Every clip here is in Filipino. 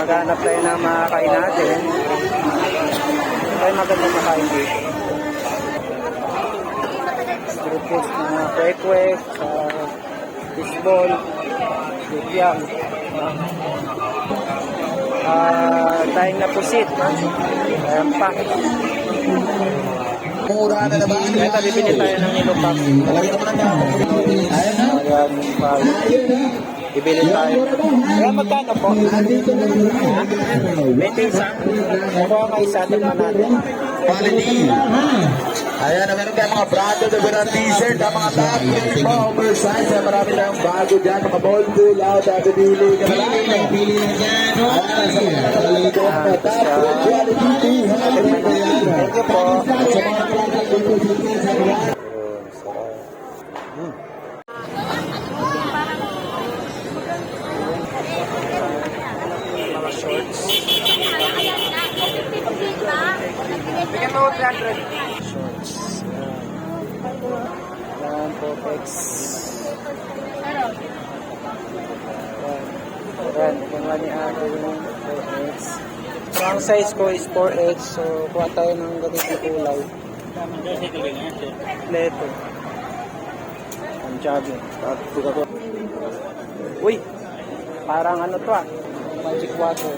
maghanap tayo ng makakain natin. Ay, maganda makain dito. Street foods na kwek-kwek, fishball, lupiang. Tayong na pusit. Ayan pa. Mura na naman. Ito, bibili tayo ng nilupak. Ayan pa. Bibili tayo. Kaya magkano po? 20 isa. Ito ang isa. Tignan natin. Quality. Ayan, meron tayo mga branded na mga t-shirt, mga top, mga oversize, marami tayong bago dyan, mga ball pool, out, bibili ka na lang. Bibili na dyan. Ayan, sa mga nakalito, mga top, quality, Thank you po. sa mga Mga shorts. Bigyan mo 300. Shorts. Ayan po, Pex. Ayan, kung ni Ate yung 4X. So, ang size ko is 4X. So, kuha tayo ng ganito kulay. Leto. Ang jogging. Uy! Parang ano to magic water.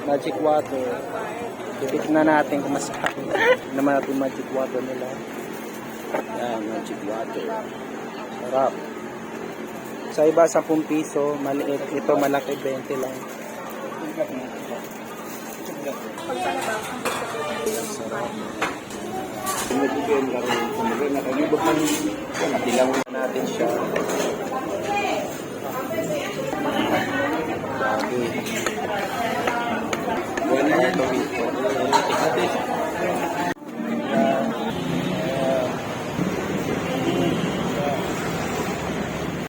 Magic water. Titignan natin kung masarap. Naman natin magic water nila. Ayan, magic water. Sarap. Sa iba, 10 piso. Maliit. Ito, malaki, 20 lang. Sarap. Natin siya. Lagi. Wala na ito.